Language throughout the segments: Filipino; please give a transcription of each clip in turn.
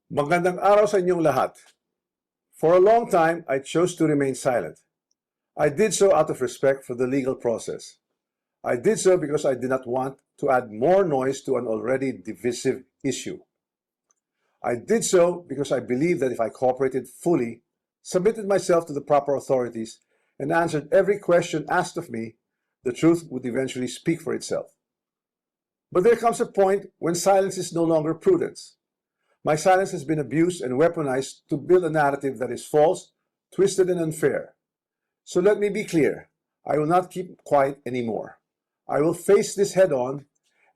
Magandang araw sa inyong lahat. For a long time, I chose to remain silent. I did so out of respect for the legal process. I did so because I did not want to add more noise to an already divisive issue. I did so because I believed that if I cooperated fully, submitted myself to the proper authorities, and answered every question asked of me, the truth would eventually speak for itself. But there comes a point when silence is no longer prudence. My silence has been abused and weaponized to build a narrative that is false, twisted, and unfair. So let me be clear. I will not keep quiet anymore. I will face this head on,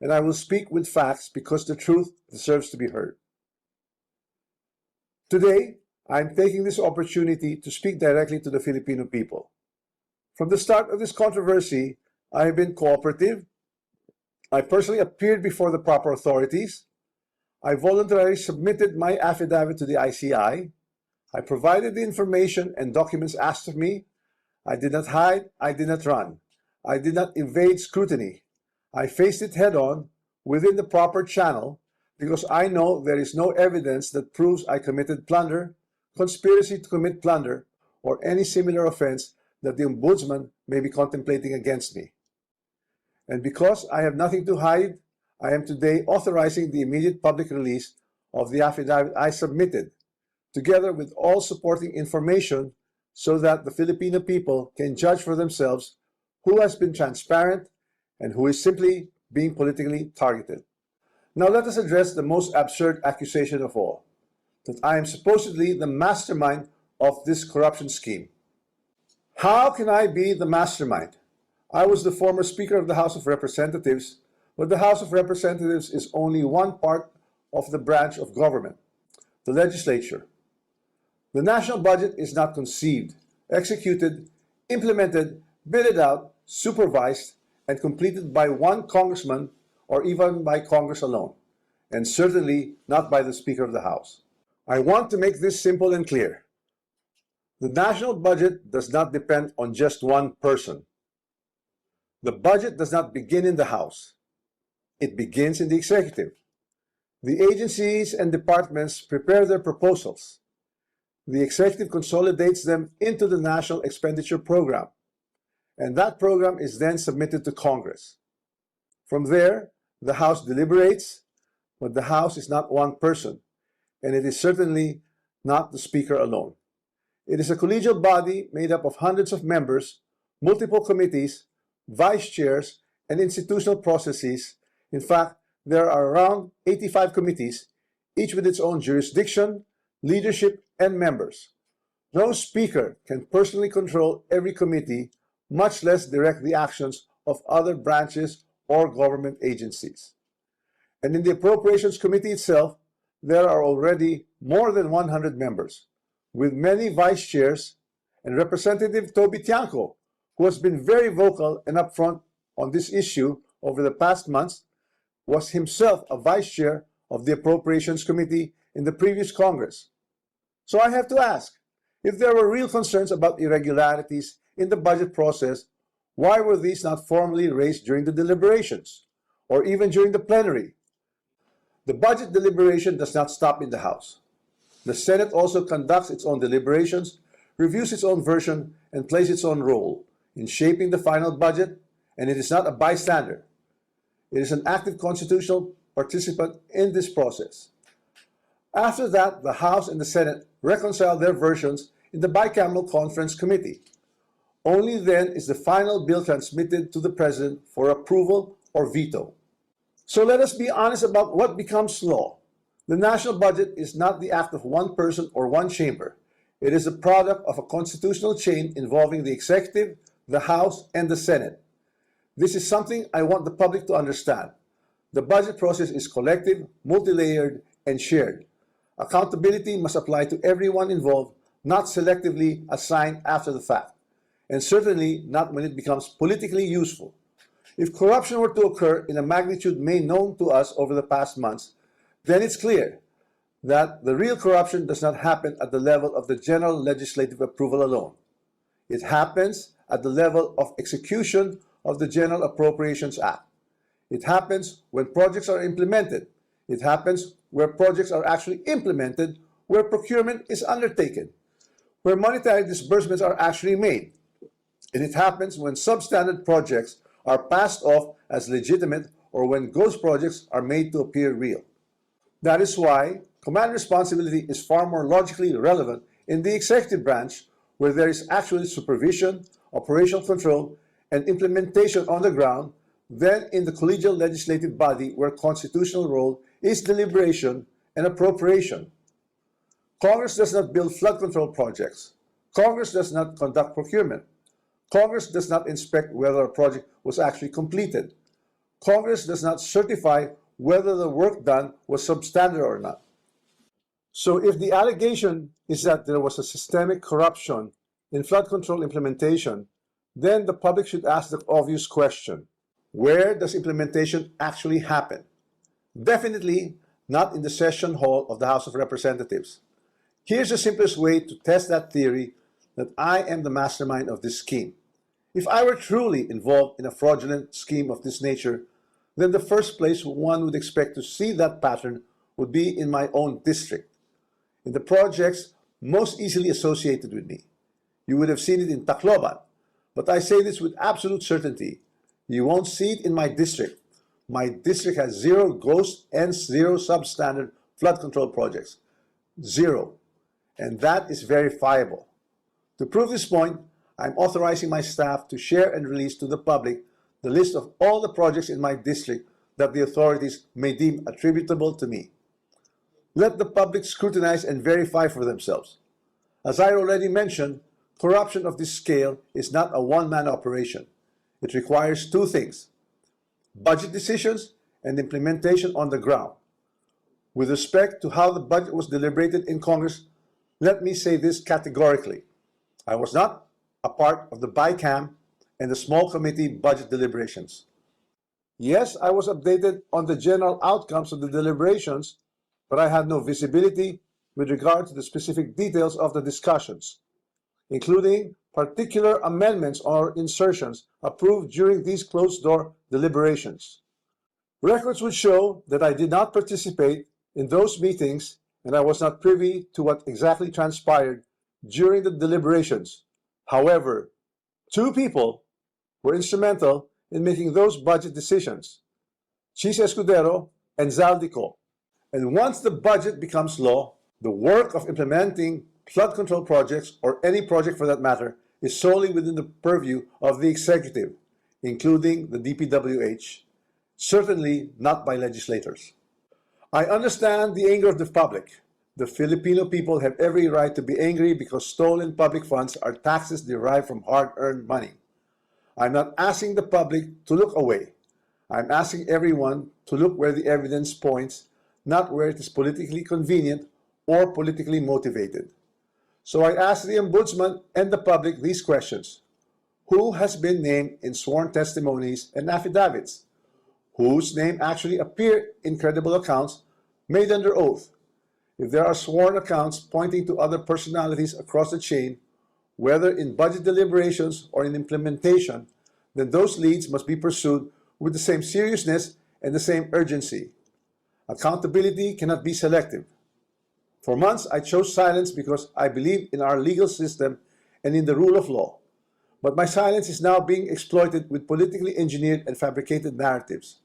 and I will speak with facts because the truth deserves to be heard. Today, I am taking this opportunity to speak directly to the Filipino people. From the start of this controversy, I have been cooperative. I personally appeared before the proper authorities. I voluntarily submitted my affidavit to the ICI. I provided the information and documents asked of me. I did not hide. I did not run. I did not evade scrutiny. I faced it head on within the proper channel because I know there is no evidence that proves I committed plunder, conspiracy to commit plunder, or any similar offense that the Ombudsman may be contemplating against me. And because I have nothing to hide, I am today authorizing the immediate public release of the affidavit I submitted, together with all supporting information so that the Filipino people can judge for themselves who has been transparent and who is simply being politically targeted. Now let us address the most absurd accusation of all, that I am supposedly the mastermind of this corruption scheme. How can I be the mastermind? I was the former Speaker of the House of Representatives, but the House of Representatives is only one part of the branch of government, the legislature. The national budget is not conceived, executed, implemented, bidded out, supervised, and completed by one congressman or even by Congress alone, and certainly not by the Speaker of the House. I want to make this simple and clear. The national budget does not depend on just one person. The budget does not begin in the House. It begins in the executive. The agencies and departments prepare their proposals. The executive consolidates them into the National Expenditure Program, and that program is then submitted to Congress. From there, the House deliberates, but the House is not one person, and it is certainly not the Speaker alone. It is a collegial body made up of hundreds of members, multiple committees, vice chairs, and institutional processes. In fact, there are around 85 committees, each with its own jurisdiction, leadership, and members. No speaker can personally control every committee, much less direct the actions of other branches or government agencies. And in the Appropriations Committee itself, there are already more than 100 members, with many vice chairs, and Representative Toby Tiangco, who has been very vocal and upfront on this issue over the past months, was himself a vice chair of the Appropriations Committee in the previous Congress. So I have to ask, if there were real concerns about irregularities in the budget process, why were these not formally raised during the deliberations, or even during the plenary? The budget deliberation does not stop in the House. The Senate also conducts its own deliberations, reviews its own version, and plays its own role in shaping the final budget, and it is not a bystander. It is an active constitutional participant in this process. After that, the House and the Senate reconcile their versions in the bicameral conference committee. Only then is the final bill transmitted to the President for approval or veto. So let us be honest about what becomes law. The national budget is not the act of one person or one chamber. It is the product of a constitutional chain involving the executive, the House, and the Senate. This is something I want the public to understand. The budget process is collective, multi-layered, and shared. Accountability must apply to everyone involved, not selectively assigned after the fact, and certainly not when it becomes politically useful. If corruption were to occur in a magnitude made known to us over the past months, then it's clear that the real corruption does not happen at the level of the general legislative approval alone. It happens at the level of execution of the General Appropriations Act. It happens when projects are implemented. It happens where projects are actually implemented, where procurement is undertaken, where monetary disbursements are actually made. And it happens when substandard projects are passed off as legitimate or when ghost projects are made to appear real. That is why command responsibility is far more logically relevant in the executive branch, where there is actually supervision, operational control, and implementation on the ground, than in the collegial legislative body, where constitutional role is deliberation and appropriation. Congress does not build flood control projects. Congress does not conduct procurement. Congress does not inspect whether a project was actually completed. Congress does not certify whether the work done was substandard or not. So if the allegation is that there was a systemic corruption in flood control implementation, then the public should ask the obvious question: where does implementation actually happen? Definitely not in the session hall of the House of Representatives. Here's the simplest way to test that theory that I am the mastermind of this scheme. If I were truly involved in a fraudulent scheme of this nature, then the first place one would expect to see that pattern would be in my own district, in the projects most easily associated with me. You would have seen it in Tacloban, but I say this with absolute certainty. You won't see it in my district. My district has 0 ghost and 0 substandard flood control projects. 0. And that is verifiable. To prove this point, I'm authorizing my staff to share and release to the public the list of all the projects in my district that the authorities may deem attributable to me. Let the public scrutinize and verify for themselves. As I already mentioned, corruption of this scale is not a one-man operation. It requires 2 things: budget decisions and implementation on the ground. With respect to how the budget was deliberated in Congress, let me say this categorically. I was not a part of the BICAM and the small committee budget deliberations. Yes, I was updated on the general outcomes of the deliberations, but I had no visibility with regard to the specific details of the discussions, including particular amendments or insertions approved during these closed-door deliberations. Records would show that I did not participate in those meetings, and I was not privy to what exactly transpired during the deliberations. However, 2 people were instrumental in making those budget decisions: Chis Escudero and Zaldico. And once the budget becomes law, the work of implementing flood control projects, or any project for that matter, is solely within the purview of the executive, including the DPWH, certainly not by legislators. I understand the anger of the public. The Filipino people have every right to be angry because stolen public funds are taxes derived from hard-earned money. I'm not asking the public to look away. I'm asking everyone to look where the evidence points, not where it is politically convenient or politically motivated. So I ask the Ombudsman and the public these questions. Who has been named in sworn testimonies and affidavits? Whose name actually appeared in credible accounts made under oath? If there are sworn accounts pointing to other personalities across the chain, whether in budget deliberations or in implementation, then those leads must be pursued with the same seriousness and the same urgency. Accountability cannot be selective. For months, I chose silence because I believe in our legal system and in the rule of law. But my silence is now being exploited with politically engineered and fabricated narratives.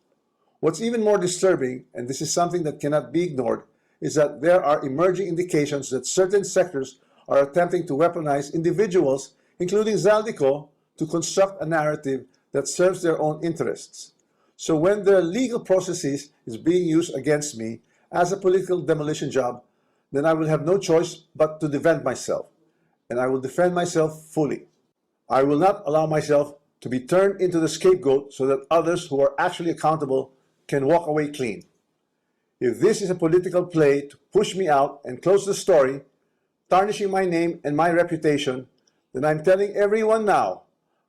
What's even more disturbing, and this is something that cannot be ignored, is that there are emerging indications that certain sectors are attempting to weaponize individuals, including Zaldico, to construct a narrative that serves their own interests. So when their legal processes is being used against me as a political demolition job, then I will have no choice but to defend myself, and I will defend myself fully. I will not allow myself to be turned into the scapegoat so that others who are actually accountable can walk away clean. If this is a political play to push me out and close the story, tarnishing my name and my reputation, then I'm telling everyone now,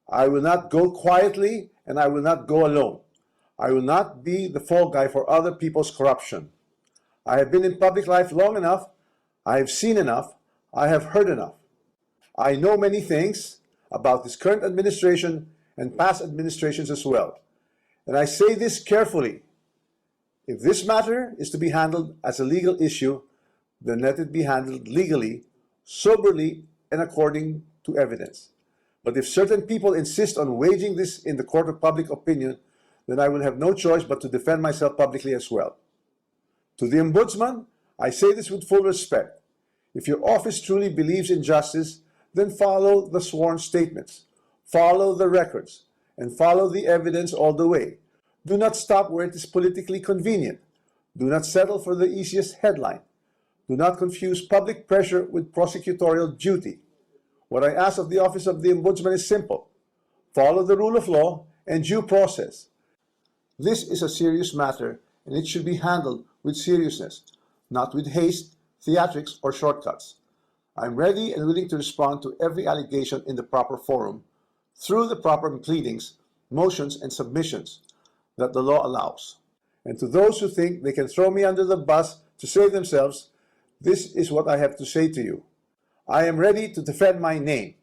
I will not go quietly and I will not go alone. I will not be the fall guy for other people's corruption. I have been in public life long enough, I have seen enough, I have heard enough. I know many things about this current administration and past administrations as well. And I say this carefully. If this matter is to be handled as a legal issue, then let it be handled legally, soberly, and according to evidence. But if certain people insist on waging this in the court of public opinion, then I will have no choice but to defend myself publicly as well. To the Ombudsman, I say this with full respect. If your office truly believes in justice, then follow the sworn statements, follow the records, and follow the evidence all the way. Do not stop where it is politically convenient. Do not settle for the easiest headline. Do not confuse public pressure with prosecutorial duty. What I ask of the Office of the Ombudsman is simple. Follow the rule of law and due process. This is a serious matter, and it should be handled with seriousness, not with haste, theatrics, or shortcuts. I'm ready and willing to respond to every allegation in the proper forum, through the proper pleadings, motions, and submissions that the law allows. And to those who think they can throw me under the bus to save themselves, this is what I have to say to you. I am ready to defend my name.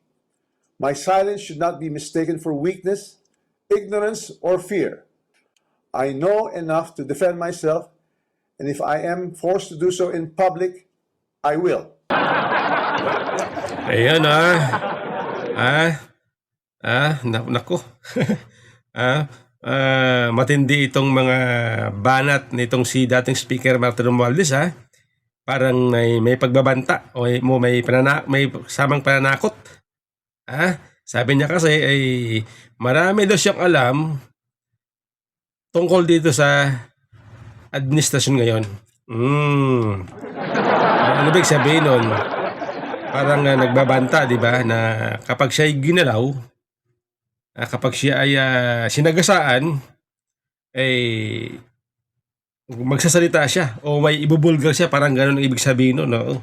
My silence should not be mistaken for weakness, ignorance, or fear. I know enough to defend myself, and if I am forced to do so in public, I will. Ayan naku. Matindi itong mga banat nitong si dating Speaker Martin Romualdez Parang may pagbabanta o may samang pananakot. Sabi niya kasi ay marami daw siyang alam tungkol dito sa administrasyon ngayon. Ano ibig sabihin nun? Parang nagbabanta, di ba, na kapag siya ay ginalaw, kapag siya ay sinagasaan, ay magsasalita siya o may ibubulgar siya, parang ganun ang ibig sabihin nun, no?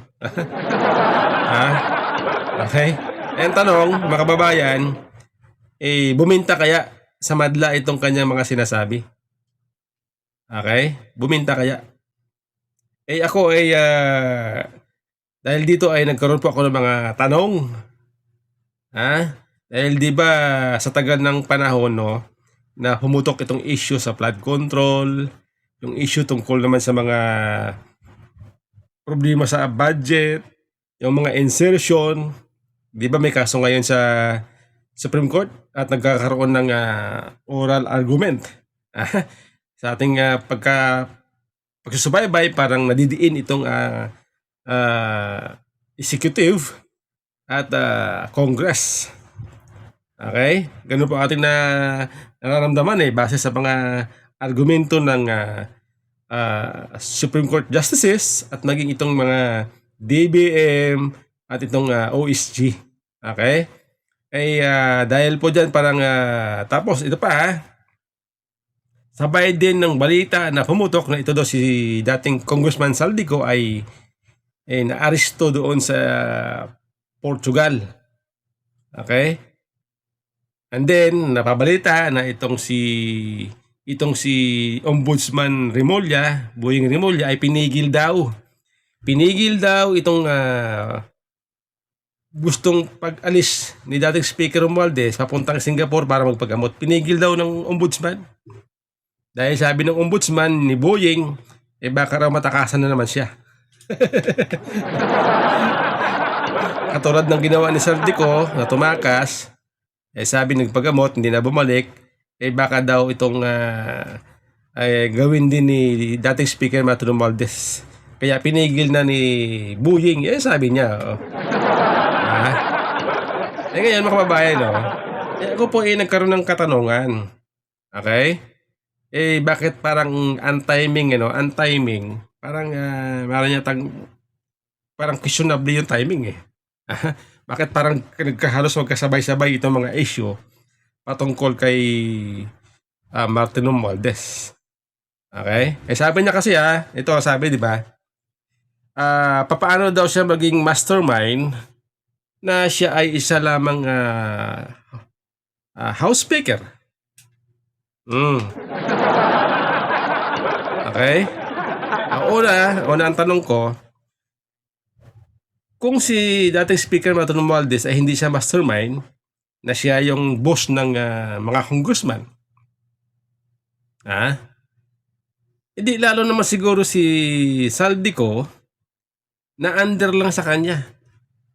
Okay? And tanong, mga kababayan, buminta kaya sa madla itong kanyang mga sinasabi? Okay? Buminta kaya? Ako dahil dito ay nagkaroon po ako ng mga tanong. Dahil di ba sa tagal ng panahon, no, na humutok itong issue sa flood control, yung issue tungkol naman sa mga problema sa budget, yung mga insertion, di ba may kaso ngayon sa Supreme Court at nagkakaroon ng oral argument. Sa ating pagsusubaybay, parang nadidiin itong executive at Congress. Okay? Ganun po ating nararamdaman base sa mga argumento ng Supreme Court Justices at naging itong mga DBM at itong OSG. Okay? Dahil po dyan parang tapos ito pa sabay din ng balita na pumutok na ito daw si dating Congressman Saldico ay naaresto doon sa Portugal. Okay? And then napabalita na itong si Ombudsman Remulla, Boying Remulla ay pinigil daw. Pinigil daw itong gustong pag-alis ni dating Speaker Romualdez papuntang Singapore para magpagamot. Pinigil daw ng Ombudsman. Dahil sabi ng Ombudsman ni Boying, baka raw matakasan na naman siya. Katulad ng ginawa ni Saldico na tumakas, sabi nagpagamot, hindi na bumalik, baka daw itong gawin din ni dating Speaker Martin Romualdez. Kaya pinigil na ni Boying, sabi niya. Ngayon mga kababayan, ako po nagkaroon ng katanungan. Okay? Bakit parang untiming, untiming? Parang parang questionable yung timing Bakit parang nagkahalos magkasabay-sabay itong mga issue patungkol kay Martin Romualdez? Okay? Sabi niya kasi ito sabi, di ba? Papaano daw siya maging mastermind na siya ay isa lamang House Speaker. Okay? Una ang tanong ko, kung si dating Speaker Martin Romualdez ay hindi siya mastermind, na siya yung boss ng mga congressman, Hindi lalo naman siguro si Saldico na under lang sa kanya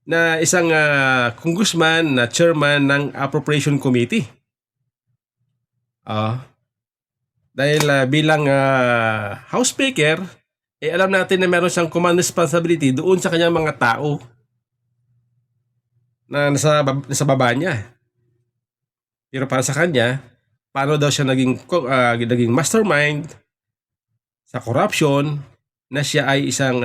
na isang congressman na chairman ng Appropriation Committee. Ah, dahil bilang House Speaker, alam natin na meron siyang command responsibility doon sa kanyang mga tao na nasa baba niya. Pero para sa kanya, paano daw siya naging mastermind sa corruption na siya ay isang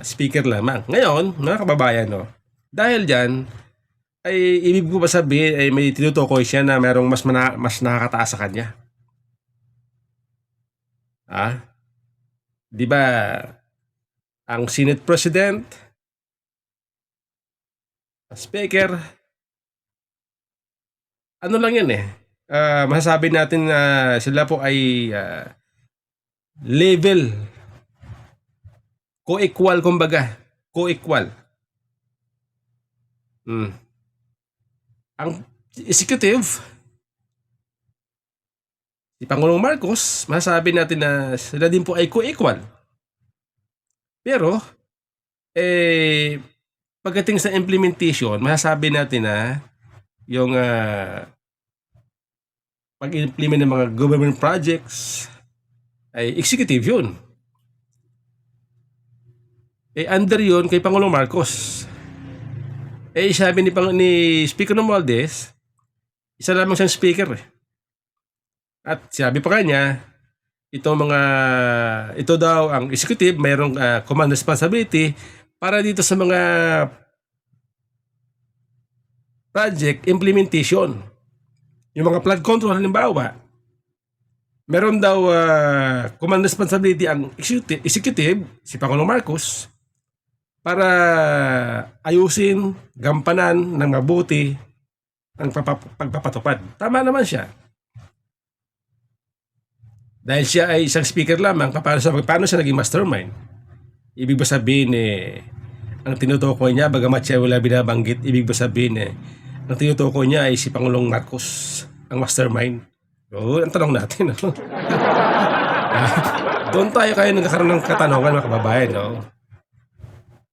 speaker lamang. Ngayon, mga kababayan, no, dahil dyan, ay ibig ko ba sabihin ay may tinutukoy siya na merong mas nakakataas sa kanya. Di ba ang Senate President, Speaker, ano lang yan masasabi natin na sila po ay level, co-equal kumbaga, co-equal. Ang executive, si Pangulong Marcos, masasabi natin na sila din po ay co-equal. Pero, pagdating sa implementation, masasabi natin na yung pag-implement ng mga government projects ay executive yun. Under yun kay Pangulong Marcos. Sabi ni Speaker Romualdez, isa lamang siyang speaker. At sabi pa kanya, ito daw ang executive, mayroong command responsibility para dito sa mga project implementation. Yung mga flood control halimbawa, meron daw command responsibility ang executive, si Pangulong Marcos, para ayusin, gampanan ng mabuti ang pagpapatupad. Tama naman siya. Dahil siya ay isang speaker lamang, paano siya naging mastermind? Ibig ba sabihin ang tinutukoy niya, bagamat siya wala binabanggit, ibig ba sabihin ang tinutukoy niya ay si Pangulong Marcos, ang mastermind? Ang tanong natin. Doon tayo kayo nagkakaroon ng katanungan, mga kababayan. No?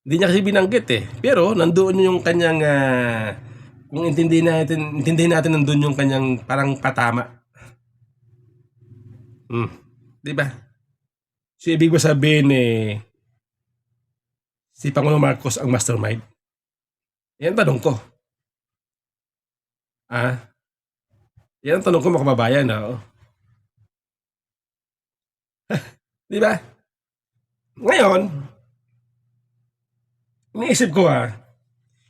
Hindi niya kasi binanggit Pero nandoon yung kanyang, kung intindihin natin nandoon yung kanyang parang patama. Diba? So, ibig ba sabihin si Pangulong Marcos ang mastermind? Yan ang tanong ko. Yan ang tanong ko, mga kababayan. Diba? Ngayon, iniisip ko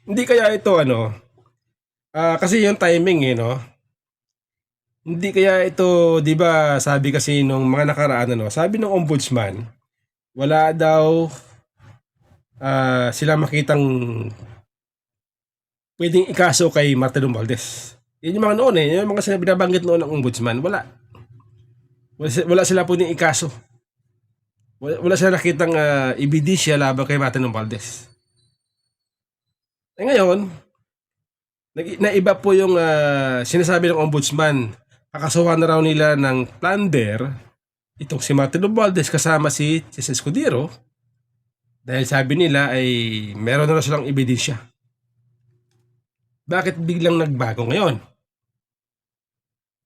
hindi kaya ito kasi yung timing hindi kaya ito, 'di ba, sabi kasi nung mga nakaraan sabi ng ombudsman, wala daw sila makitang pwedeng ikaso kay Martin Romualdez. Yun yung mga noon yung mga binabanggit noon ng ombudsman, wala sila pwedeng ikaso. Wala sila nakitang ebidensya laban kay Martin Romualdez. Ngayon, naiba po yung sinasabi ng ombudsman. Kakasuhan na raw nila ng plunder itong si Martin Romualdez kasama si Chis Escudero dahil sabi nila ay meron na silang ebidensya. Bakit biglang nagbago ngayon?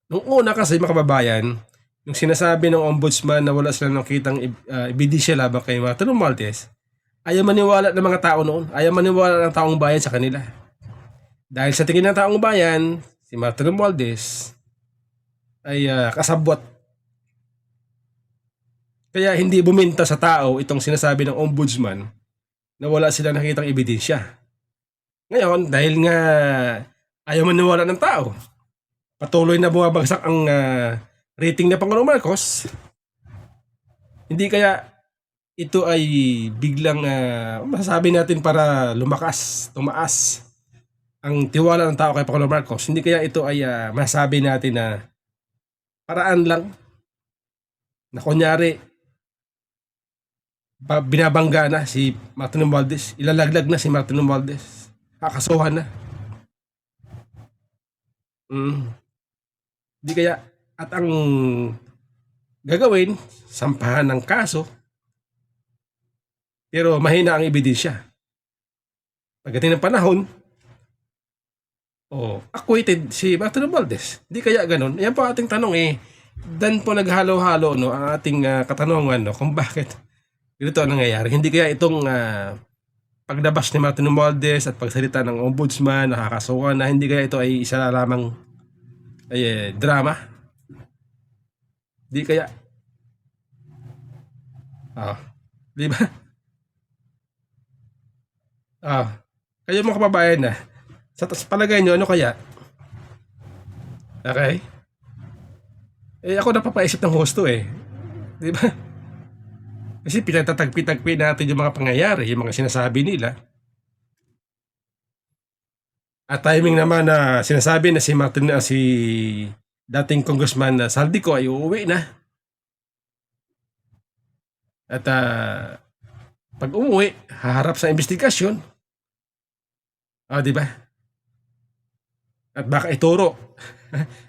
Nung una kasi, mga kababayan, yung sinasabi ng ombudsman na wala silang nakitang ebidensya laban kay Martin Romualdez, ayaw maniwala ng mga tao noon, ayaw maniwala ng taong bayan sa kanila. Dahil sa tingin ng taong bayan, si Martin Romualdez ay kasabwat. Kaya hindi buminta sa tao itong sinasabi ng ombudsman na wala silang nakitang ebidensya. Ngayon, dahil nga ayaw maniwala ng tao, patuloy na bumabagsak ang rating na Pangulong Marcos, hindi kaya ito ay biglang masasabi natin para tumaas ang tiwala ng tao kay Pangulong Marcos, hindi kaya ito ay masasabi natin na paraan lang na kunyari binabangga na si Martin Romualdez, ilalaglag na si Martin Romualdez, kakasuhan na. Hindi kaya, at ang gagawin, sampahan ng kaso, pero mahina ang ebidensya. Pagdating ng panahon, acquitted si Martin Romualdez. Hindi kaya ganun? Yan po ating tanong Dan po naghalo-halo ang ating katanungan kung bakit ganito ang nangyayari. Hindi kaya itong paglabas ni Martin Romualdez at pagsalita ng ombudsman, nakakasuhan na hindi kaya ito ay isa na lamang drama? Di kaya? Di ba? Kayo mga kababayan sa palagay nyo, ano kaya? Okay? Ako napapaisip ng husto Di ba? Kasi pinagtatagpi-tagpi natin yung mga pangyayari, yung mga sinasabi nila. At timing naman na sinasabi na si dating Congressman Saldico ay uuwi na. At pag umuwi, haharap sa investigasyon. Di ba? At baka ituro.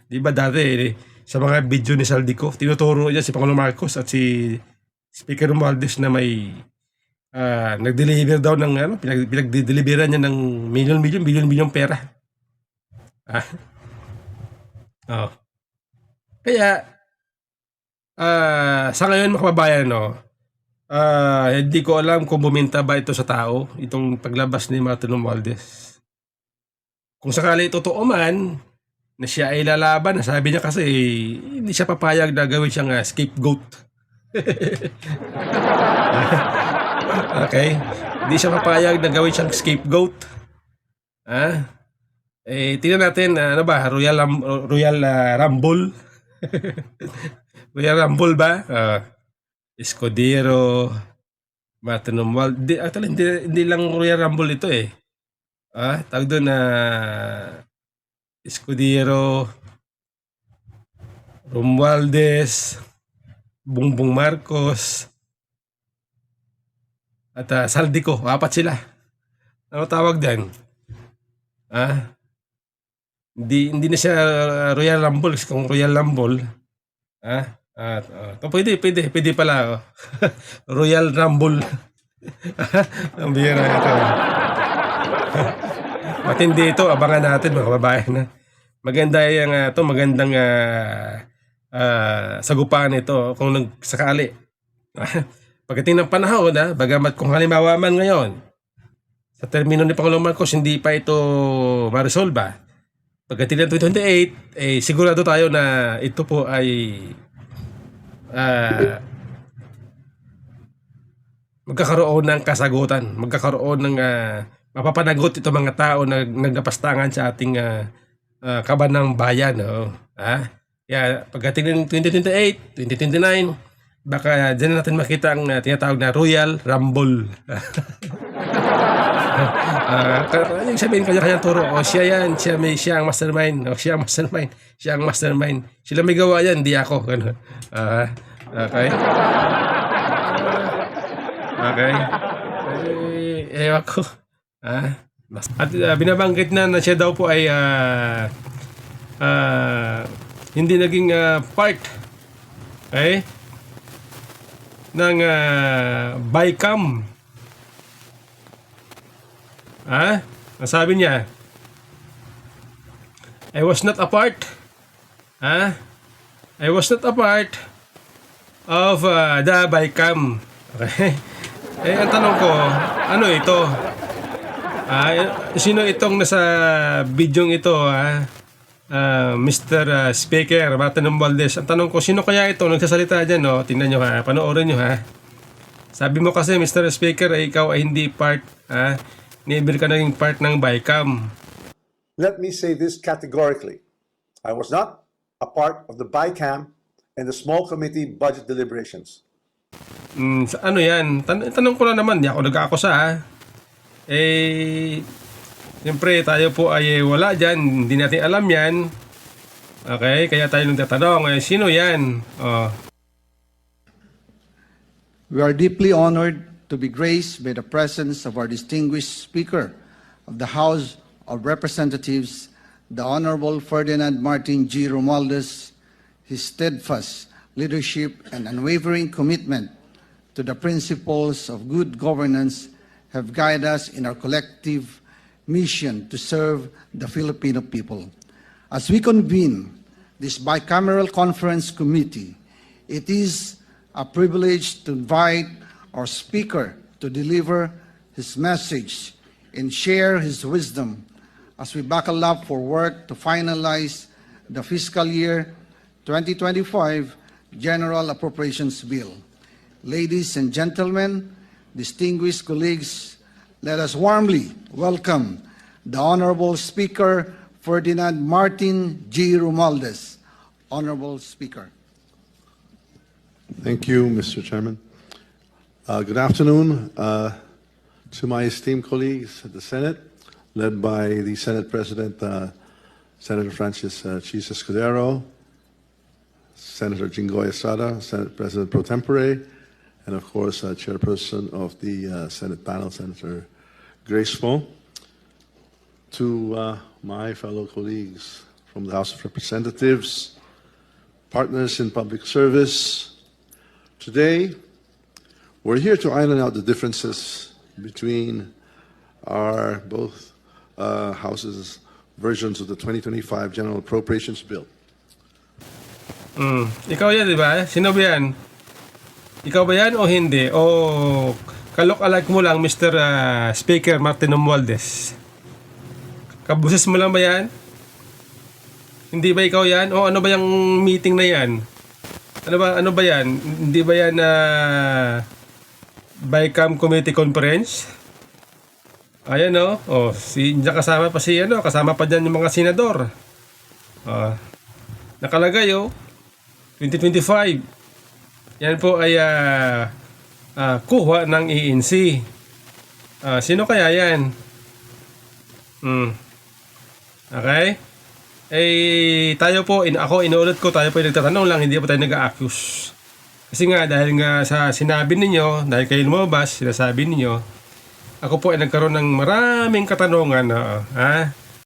Di ba dati sa mga video ni Saldico, tinuturo niya si Pangulong Marcos at si Speaker Romualdez na may nag-deliver daw ng pinag-deliveran niya ng milyon pera. Kaya sa ngayon mga kababayan hindi ko alam kung buminta ba ito sa tao, itong paglabas ni Martin Romualdez. Kung sakali totoo man na siya ay lalaban, sabi niya kasi hindi siya papayag na gawin siyang scapegoat. Okay? Hindi siya papayag na gawin siyang scapegoat. Tingnan natin, ano ba? Royal Rumble? Royal Rumble ba? Escudero, Martin Romualdez. Actually, hindi lang Royal Rumble ito tawag doon na Escudero, Romualdez, Bongbong Marcos, at Saldico. 4 sila. Ano tawag din? Hindi na siya Royal Rumble. Kung Royal Rumble, pwede pala. Royal Rumble. Ang bihira ito. Matindi ito. Abangan natin mga kababayan. Maganda magandang sagupaan ito kung nagsakali. Pagdating ng panahon, bagamat kung halimbawa man ngayon, sa termino ni Pangulong Marcos, hindi pa ito ma-resolve. Pagdating ng 2028, sigurado tayo na ito po ay magkakaroon ng kasagutan, magkakaroon ng mapapanagot ito mga tao na nagkapastangan sa ating kaban ng bayan. Kaya pagdating ng 2028, 2029, baka dyan natin makita ang tinatawag na Royal Rumble. Yung sabihin kanya-kanya turo, siya ang mastermind, siya ang mastermind. Sila may gawa yan, di ako. Ganun. Okay? Okay? Ewan ko. At binabanggit na siya daw po ay hindi naging part ng BICAM. Nasabi niya, I was not a part of the BICAM. Okay? Ang tanong ko, ano ito? Sino itong nasa bidyong ito, Mr. Speaker, Martin Romualdez? Ang tanong ko, sino kaya ito nagsasalita dyan, Tingnan nyo panoorin nyo Sabi mo kasi, Mr. Speaker, ikaw ay hindi part, never ka naging part ng BICAM. Let me say this categorically. I was not a part of the BICAM and the small committee budget deliberations. Ano yan? Tanong ko lang naman, di ako nag-aakusa siyempre tayo po ay wala dyan, hindi natin alam yan. Okay, kaya tayo nagtatanong, sino yan? We are deeply honored to be graced by the presence of our distinguished Speaker of the House of Representatives, the Honorable Ferdinand Martin G. Romualdez, his steadfast leadership, and unwavering commitment to the principles of good governance have guided us in our collective mission to serve the Filipino people. As we convene this bicameral conference committee, it is a privilege to invite our speaker to deliver his message and share his wisdom as we buckle up for work to finalize the fiscal year 2025 General Appropriations Bill. Ladies and gentlemen, distinguished colleagues, let us warmly welcome the Honorable Speaker Ferdinand Martin G. Romualdez. Honorable Speaker. Thank you, Mr. Chairman. Good afternoon to my esteemed colleagues at the Senate, led by the Senate President, Senator Francis Chis Escudero, Senator Jinggoy Estrada, Senate President Pro Tempore, and of course, Chairperson of the Senate panel, Senator Grace Poe. To my fellow colleagues from the House of Representatives, partners in public service, today we're here to iron out the differences between our both houses' versions of the 2025 General Appropriations Bill. Ikaw yan, di ba? Sino ba yan? Ikaw ba yan o hindi? O kalok-alike mo lang, Mr. Speaker Martin Romualdez? Kabuses mo lang ba yan? Hindi ba ikaw yan? O ano ba yung meeting na yan? Ano ba yan? Hindi ba yan BICAM Committee Conference? Ayan o. Oh, kasama pa kasama pa dyan yung mga senador. Nakalagay 2025. Yan po ay kuha ng ENC. Sino kaya yan? Okay? Tayo po, inuulit ko, tayo po nagtatanong lang, hindi po tayo nag-a-accuse. Kasi nga, dahil nga sa sinabi ninyo, dahil kayo lumabas, sinasabi ninyo, ako po ay nagkaroon ng maraming katanungan.